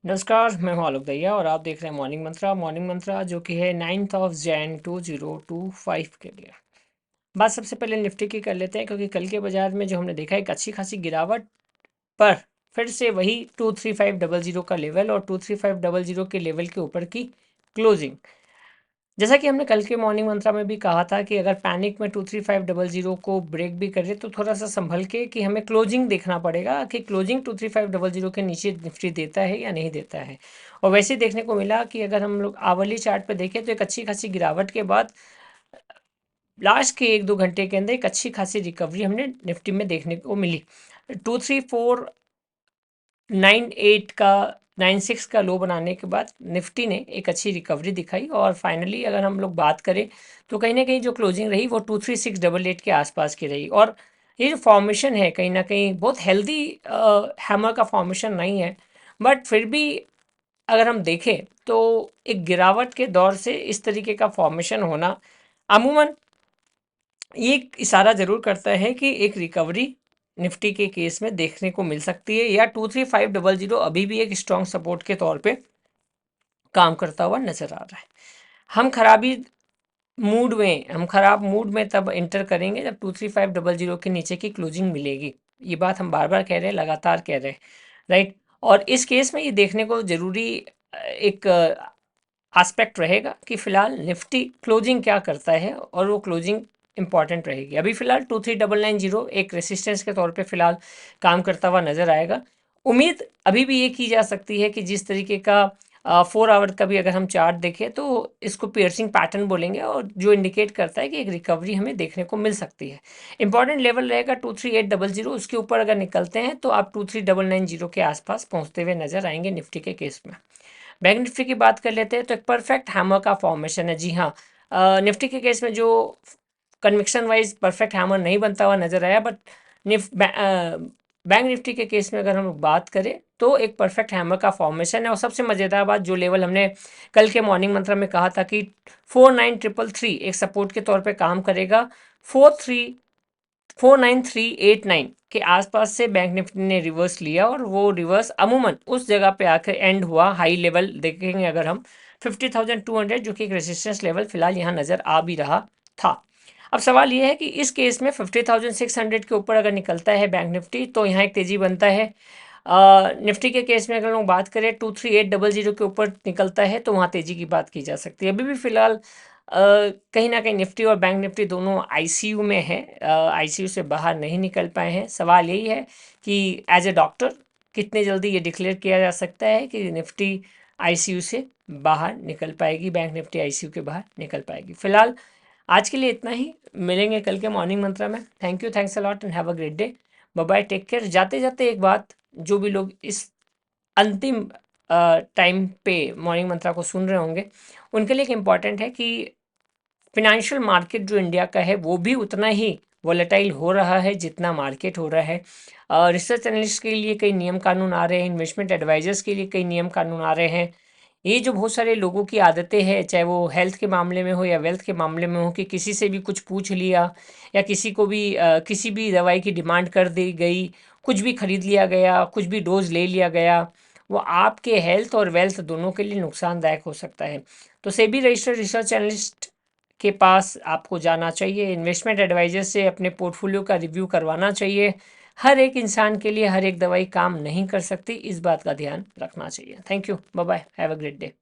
नमस्कार, मैं हूं आलोक दहिया और आप देख रहे हैं मॉर्निंग मंत्रा जो कि है 9 जैन 2025 के लिए। बात सबसे पहले निफ्टी की कर लेते हैं, क्योंकि कल के बाजार में जो हमने देखा एक अच्छी खासी गिरावट पर फिर से वही 23500 का लेवल और 23500 के लेवल के ऊपर की क्लोजिंग। जैसा कि हमने कल के मॉर्निंग मंत्रा में भी कहा था कि अगर पैनिक में 23500 को ब्रेक भी करे तो थोड़ा सा संभल के कि हमें क्लोजिंग देखना पड़ेगा कि क्लोजिंग 23500 के नीचे निफ्टी देता है या नहीं देता है। और वैसे ही देखने को मिला कि अगर हम लोग आवली चार्ट पे देखें तो एक अच्छी खासी गिरावट के बाद लास्ट के 1-2 घंटे के अंदर एक अच्छी खासी रिकवरी हमने निफ्टी में देखने को मिली। 23498 का 96 का लो बनाने के बाद निफ्टी ने एक अच्छी रिकवरी दिखाई और फाइनली अगर हम लोग बात करें तो कहीं ना कहीं जो क्लोजिंग रही वो 23688 के आसपास की रही। और ये जो फॉर्मेशन है कहीं ना कहीं बहुत हेल्दी हैमर का फॉर्मेशन नहीं है, बट फिर भी अगर हम देखें तो एक गिरावट के दौर से इस तरीके का फॉर्मेशन होना अमूमन ये एक इशारा ज़रूर करता है कि एक रिकवरी निफ्टी के केस में देखने को मिल सकती है, या 23500 अभी भी एक स्ट्रॉन्ग सपोर्ट के तौर पे काम करता हुआ नजर आ रहा है। हम खराब मूड में तब एंटर करेंगे जब 23500 के नीचे की क्लोजिंग मिलेगी। ये बात हम बार बार कह रहे हैं, लगातार कह रहे हैं, राइट। और इस केस में ये देखने को जरूरी एक एस्पेक्ट रहेगा कि फिलहाल निफ्टी क्लोजिंग क्या करता है, और वो क्लोजिंग इंपॉर्टेंट रहेगी। अभी फिलहाल 23990 एक रेसिस्टेंस के तौर पे फिलहाल काम करता हुआ नजर आएगा। उम्मीद अभी भी ये की जा सकती है कि जिस तरीके का 4 आवर का भी अगर हम चार्ट देखें तो इसको पियर्सिंग पैटर्न बोलेंगे, और जो इंडिकेट करता है कि एक रिकवरी हमें देखने को मिल सकती है। इंपॉर्टेंट लेवल रहेगा 23800, उसके ऊपर अगर निकलते हैं तो आप 23990 के आसपास पहुंचते हुए नजर आएंगे निफ्टी के केस में। बैंक निफ्टी की बात कर लेते हैं तो एक परफेक्ट हैमर का फॉर्मेशन है। जी हाँ, निफ्टी के केस में जो कन्विक्शन वाइज परफेक्ट हैमर नहीं बनता हुआ नजर आया, बट बैंक निफ्टी के केस में अगर हम बात करें तो एक परफेक्ट हैमर का फॉर्मेशन है। और सबसे मज़ेदार बात, जो लेवल हमने कल के मॉर्निंग मंत्र में कहा था कि 49333 एक सपोर्ट के तौर पे काम करेगा, 49389 के आसपास से बैंक निफ्टी ने रिवर्स लिया, और वो रिवर्स अमूमन उस जगह पे आकर एंड हुआ। हाई लेवल देखेंगे अगर हम 50,200, जो कि एक रेजिस्टेंस लेवल फिलहाल यहाँ नज़र आ भी रहा था। अब सवाल ये है कि इस केस में 50,600 के ऊपर अगर निकलता है बैंक निफ्टी तो यहाँ एक तेज़ी बनता है। निफ्टी के केस में अगर लोग बात करें 23800 के ऊपर निकलता है तो वहाँ तेज़ी की बात की जा सकती है। अभी भी फिलहाल कहीं ना कहीं निफ्टी और बैंक निफ्टी दोनों आईसीयू में है, आईसीयू से बाहर नहीं निकल पाए हैं। सवाल यही है कि एज ए डॉक्टर कितने जल्दी ये डिक्लेयर किया जा सकता है कि निफ्टी आईसीयू से बाहर निकल पाएगी, बैंक निफ्टी आईसीयू के बाहर निकल पाएगी। फिलहाल आज के लिए इतना ही, मिलेंगे कल के मॉर्निंग मंत्रा में। Thank you, thanks a lot and have a great day. Bye bye, take care. जाते जाते एक बात, जो भी लोग इस अंतिम टाइम पे मॉर्निंग मंत्रा को सुन रहे होंगे उनके लिए एक इम्पॉर्टेंट है कि फिनेंशियल मार्केट जो इंडिया का है वो भी उतना ही वॉलेटाइल हो रहा है जितना मार्केट हो रहा है। रिसर्च एनालिस्ट के लिए कई नियम कानून आ रहे हैं, इन्वेस्टमेंट एडवाइजर्स के लिए कई नियम कानून आ रहे हैं। ये जो बहुत सारे लोगों की आदतें हैं, चाहे वो हेल्थ के मामले में हो या वेल्थ के मामले में हो, कि किसी से भी कुछ पूछ लिया या किसी को भी किसी भी दवाई की डिमांड कर दी गई, कुछ भी खरीद लिया गया, कुछ भी डोज ले लिया गया, वो आपके हेल्थ और वेल्थ दोनों के लिए नुकसानदायक हो सकता है। तो सेबी रजिस्टर्ड रिसर्च एनालिस्ट के पास आपको जाना चाहिए, इन्वेस्टमेंट एडवाइजर से अपने पोर्टफोलियो का रिव्यू करवाना चाहिए। हर एक इंसान के लिए हर एक दवाई काम नहीं कर सकती, इस बात का ध्यान रखना चाहिए। Thank you, bye bye, have a great day.